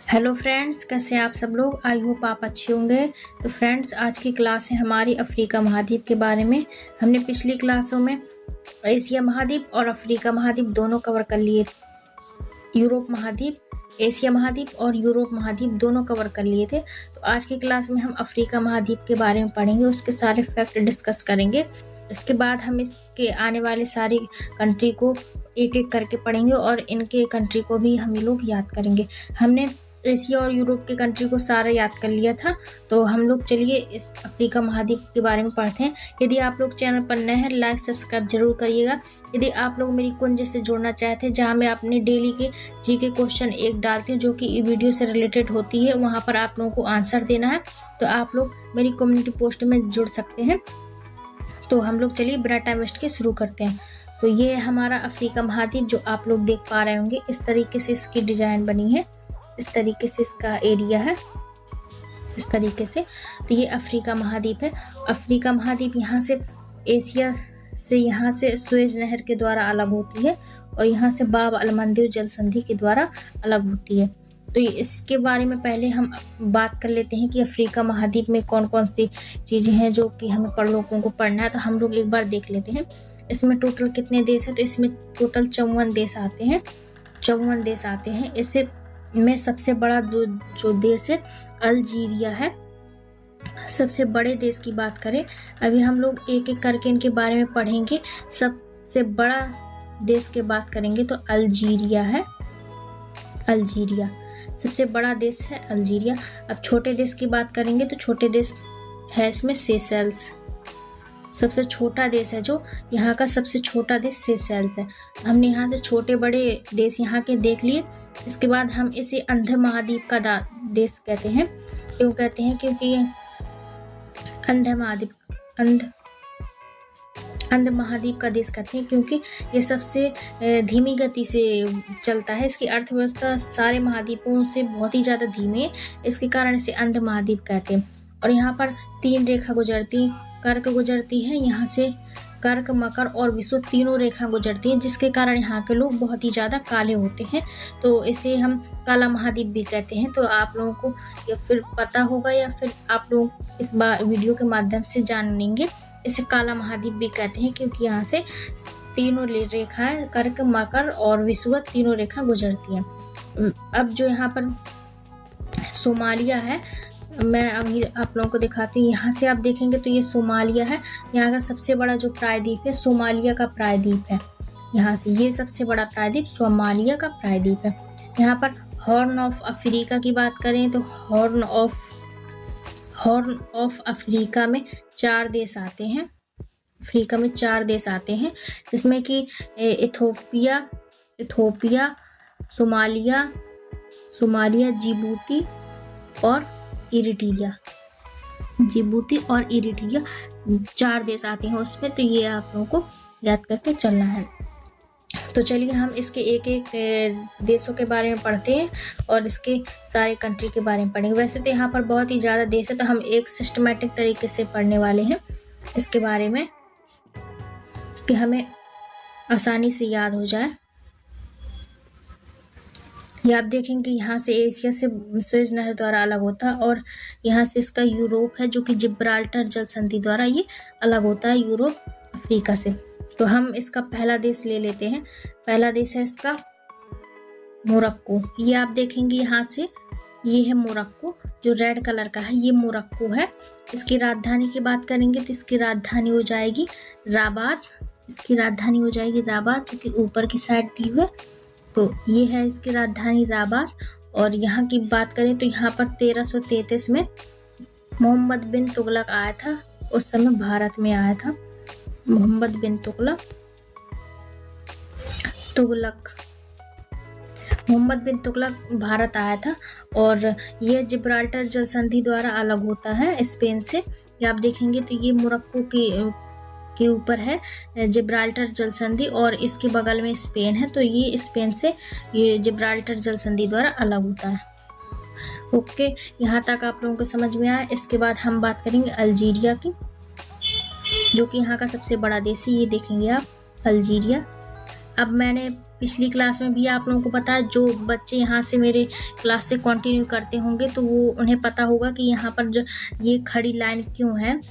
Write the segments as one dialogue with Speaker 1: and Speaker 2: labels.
Speaker 1: Hello friends, कैसे हैं आप सब लोग। आई होप आप अच्छे होंगे। तो फ्रेंड्स, आज की क्लास है हमारी अफ्रीका महाद्वीप के बारे में। हमने पिछली क्लासों में एशिया महाद्वीप और अफ्रीका महाद्वीप दोनों कवर कर लिए। यूरोप महाद्वीप, एशिया महाद्वीप और यूरोप महाद्वीप दोनों कवर कर लिए थे। तो आज की क्लास में हम अफ्रीका महाद्वीप के बारे में पढ़ेंगे, उसके सारे फैक्ट डिस्कस करेंगे। इसके बाद हम इसके आने वाले सारी कंट्री को एक एक करके पढ़ेंगे और इनके कंट्री को भी हम लोग याद करेंगे। हमने एशिया और यूरोप के कंट्री को सारा याद कर लिया था। तो हम लोग चलिए इस अफ्रीका महाद्वीप के बारे में पढ़ते हैं। यदि आप लोग चैनल पर नए हैं, लाइक सब्सक्राइब जरूर करिएगा। यदि आप लोग मेरी कुंज से जुड़ना चाहते हैं, जहां मैं अपने डेली के जीके क्वेश्चन एक डालती हूँ जो कि वीडियो से रिलेटेड होती है, वहां पर आप लोगों को आंसर देना है। तो आप लोग मेरी कम्युनिटी पोस्ट में जुड़ सकते हैं। तो हम लोग चलिए बिना टाइम वेस्ट के शुरू करते हैं। तो ये है हमारा अफ्रीका महाद्वीप, जो आप लोग देख पा रहे होंगे। इस तरीके से इसकी डिजाइन बनी है, इस तरीके से इसका एरिया है, इस तरीके से। तो ये अफ्रीका महाद्वीप है। अफ्रीका महाद्वीप यहाँ से एशिया से, यहाँ से सुएज नहर के द्वारा अलग होती है और यहाँ से बाब अल मंदेब जल संधि के द्वारा अलग होती है। तो इसके बारे में पहले हम बात कर लेते हैं कि अफ्रीका महाद्वीप में कौन कौन सी चीज़ें हैं जो कि हमें लोगों को पढ़ना है। तो हम लोग एक बार देख लेते हैं इसमें टोटल कितने देश हैं। तो इसमें टोटल 54 देश आते हैं, 54 देश आते हैं। इससे में सबसे बड़ा जो देश है अल्जीरिया है। सबसे बड़े देश की बात करें, अभी हम लोग एक एक करके इनके बारे में पढ़ेंगे। सबसे बड़ा देश की बात करेंगे तो अल्जीरिया है। अल्जीरिया सबसे बड़ा देश है, अल्जीरिया। अब छोटे देश की बात करेंगे तो छोटे देश है इसमें सेशेल्स। सबसे छोटा देश है जो यहाँ का सबसे छोटा देश सेशेल्स है। हमने यहाँ से छोटे बड़े देश यहाँ के देख लिए। इसके बाद हम इसे अंध महाद्वीप का देश कहते हैं। क्यों कहते हैं? क्योंकि ये अंध महाद्वीप का देश कहते हैं, क्योंकि ये सबसे धीमी गति से चलता है। इसकी अर्थव्यवस्था सारे महाद्वीपों से बहुत ही ज़्यादा धीमी है, इसके कारण इसे अंध महाद्वीप कहते हैं। और यहाँ पर 3 रेखा गुजरती, कर्क गुजरती है। यहाँ से कर्क, मकर और विषुवत तीनों रेखा गुजरती हैं, जिसके कारण यहाँ के लोग बहुत ही ज़्यादा काले होते हैं। तो इसे हम काला महाद्वीप भी कहते हैं। तो आप लोगों को या फिर पता होगा या फिर आप लोग इस वीडियो के माध्यम से जान लेंगे। इसे काला महाद्वीप भी कहते हैं क्योंकि यहाँ से तीनों रेखाएं, कर्क, मकर और विषुवत तीनों रेखा गुजरती हैं। अब जो यहाँ पर सोमालिया है, मैं अभी आप लोगों को दिखाती हूँ। यहाँ से आप देखेंगे तो ये सोमालिया है। यहाँ का सबसे बड़ा जो प्रायद्वीप है सोमालिया का प्रायद्वीप है। यहाँ से ये सबसे बड़ा प्रायद्वीप सोमालिया का प्रायद्वीप है। यहाँ पर हॉर्न ऑफ अफ्रीका की बात करें तो हॉर्न ऑफ अफ्रीका में 4 देश आते हैं। अफ्रीका में 4 देश आते हैं, जिसमें कि इथोपिया, सोमालिया, जिबूती और इरिट्रिया। 4 देश आते हैं उसमें। तो ये आप लोगों को याद करके चलना है। तो चलिए हम इसके एक एक देशों के बारे में पढ़ते हैं और इसके सारे कंट्री के बारे में पढ़ेंगे। वैसे तो यहाँ पर बहुत ही ज़्यादा देश है, तो हम एक सिस्टमेटिक तरीके से पढ़ने वाले हैं इसके बारे में कि हमें आसानी से याद हो जाए। ये आप देखेंगे यहाँ से एशिया से सुएज नहर द्वारा अलग होता है और यहाँ से इसका यूरोप है जो कि जिब्राल्टर जल संधि द्वारा ये अलग होता है यूरोप अफ्रीका से। तो हम इसका पहला देश ले लेते हैं। पहला देश है इसका मोरक्को। ये आप देखेंगे यहाँ से, ये है मोरक्को जो रेड कलर का है, ये मोरक्को है। इसकी राजधानी की बात करेंगे तो इसकी राजधानी हो जाएगी राबात। इसकी राजधानी हो जाएगी राबात, क्योंकि ऊपर की साइड दी हुई है। तो ये है इसकी राजधानी राबात। और यहाँ की बात करें तो यहाँ पर 1333 में मोहम्मद बिन तुगलक आया था। उस समय भारत में आया था मोहम्मद बिन तुगलक। मोहम्मद बिन तुगलक भारत आया था और ये जिब्राल्टर जल संधि द्वारा अलग होता है स्पेन से। ये आप देखेंगे तो ये मोरक्को के ऊपर है जिब्राल्टर जल संधि और इसके बगल में स्पेन है। तो ये स्पेन से ये जिब्राल्टर जल संधि द्वारा अलग होता है। ओके, यहाँ तक आप लोगों को समझ में आया। इसके बाद हम बात करेंगे अल्जीरिया की, जो कि यहाँ का सबसे बड़ा देश है। ये देखेंगे आप अल्जीरिया। अब मैंने पिछली क्लास में भी आप लोगों को पता है, जो बच्चे यहाँ से मेरे क्लास से कंटिन्यू करते होंगे तो वो उन्हें पता होगा कि यहाँ पर जो ये खड़ी लाइन क्यों है।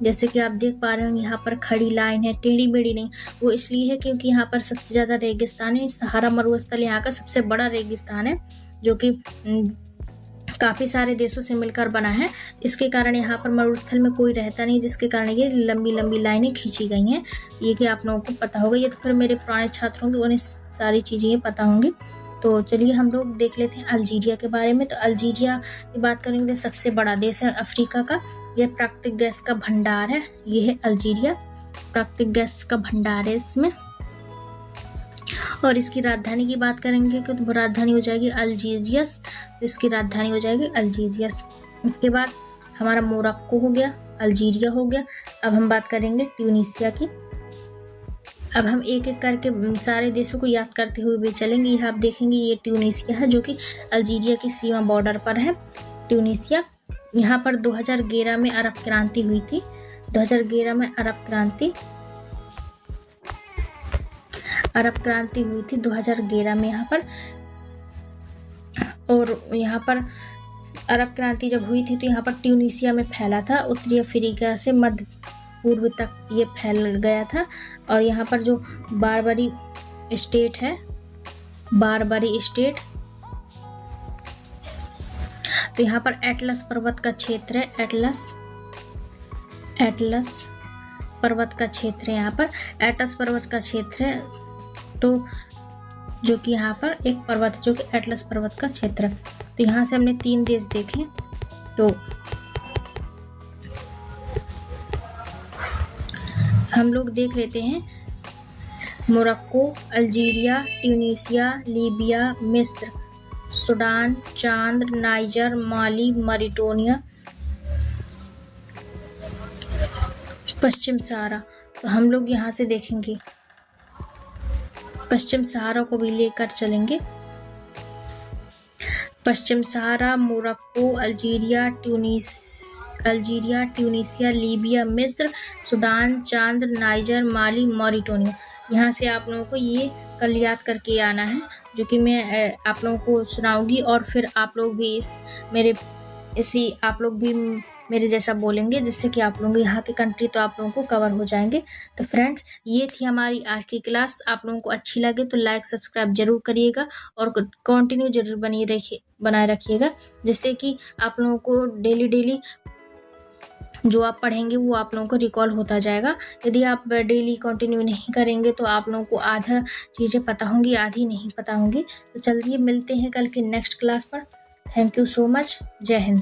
Speaker 1: जैसे कि आप देख पा रहे हो यहाँ पर खड़ी लाइन है, टेढ़ी मेढ़ी नहीं। वो इसलिए है क्योंकि यहाँ पर सबसे ज़्यादा रेगिस्तान है। सहारा मरुस्थल यहाँ का सबसे बड़ा रेगिस्तान है, जो कि काफ़ी सारे देशों से मिलकर बना है। इसके कारण यहाँ पर मरुस्थल में कोई रहता नहीं, जिसके कारण ये लंबी लंबी लाइनें खींची गई हैं। ये कि आप लोगों को पता होगा, ये तो फिर मेरे पुराने छात्र होंगे, उन्हें सारी चीज़ें ये पता होंगी। तो चलिए हम लोग देख लेते हैं अल्जीरिया के बारे में। तो अल्जीरिया की बात करेंगे, सबसे बड़ा देश है अफ्रीका का। यह प्राकृतिक गैस का भंडार है। ये है अल्जीरिया, प्राकृतिक गैस का भंडार है इसमें। और इसकी राजधानी की बात करेंगे तो राजधानी हो जाएगी अल्जीरियस। तो इसकी राजधानी हो जाएगी अल्जीरियस। इसके बाद हमारा मोरक्को हो गया, अल्जीरिया हो गया। अब हम बात करेंगे ट्यूनीसिया की। अब हम एक एक करके सारे देशों को याद करते हुए भी चलेंगे। यह आप देखेंगे, ये ट्यूनीसिया है जो कि अल्जीरिया की सीमा बॉर्डर पर है। ट्यूनीसिया, यहाँ पर 2011 में अरब क्रांति हुई थी। 2011 में अरब क्रांति हुई थी 2011 में यहाँ पर। और यहाँ पर अरब क्रांति जब हुई थी तो यहाँ पर ट्यूनीसिया में फैला था। उत्तरी अफ्रीका से मध्य पूर्व तक ये फैल गया था। और यहाँ पर जो बारबरी स्टेट है, बारबरी स्टेट, तो यहाँ पर एटलस पर्वत का क्षेत्र है। एटलस पर्वत का क्षेत्र है। यहाँ पर एटलस पर्वत का क्षेत्र है, तो जो कि यहाँ पर एक पर्वत है जो कि एटलस पर्वत का क्षेत्र है। तो यहाँ से हमने 3 देश देखे। तो हम लोग देख लेते हैं मोरक्को, अल्जीरिया, ट्यूनीसिया, लीबिया, मिस्र, सूडान, चाद, नाइजर, माली, मॉरिटानिया, पश्चिम सहारा। तो हम लोग यहाँ से देखेंगे, पश्चिम सहारा को भी लेकर चलेंगे। पश्चिम सहारा, मोरक्को, अल्जीरिया, ट्यूनीसिया, लीबिया, मिस्र, सूडान, चाद, नाइजर, माली, मॉरिटानिया। यहाँ से आप लोगों को ये कल याद करके आना है, जो कि मैं आप लोगों को सुनाऊंगी। और फिर आप लोग भी आप लोग भी मेरे जैसा बोलेंगे, जिससे कि आप लोग यहाँ के कंट्री तो आप लोगों को कवर हो जाएंगे। तो फ्रेंड्स, ये थी हमारी आज की क्लास। आप लोगों को अच्छी लगे तो लाइक सब्सक्राइब जरूर करिएगा और कंटिन्यू जरूर बनाए रखिएगा, जिससे कि आप लोगों को डेली जो आप पढ़ेंगे वो आप लोगों को रिकॉल होता जाएगा। यदि आप डेली कंटिन्यू नहीं करेंगे तो आप लोगों को आधा चीज़ें पता होंगी, आधी नहीं पता होंगी। तो चलिए मिलते हैं कल के नेक्स्ट क्लास पर। Thank you so much. जय हिंद।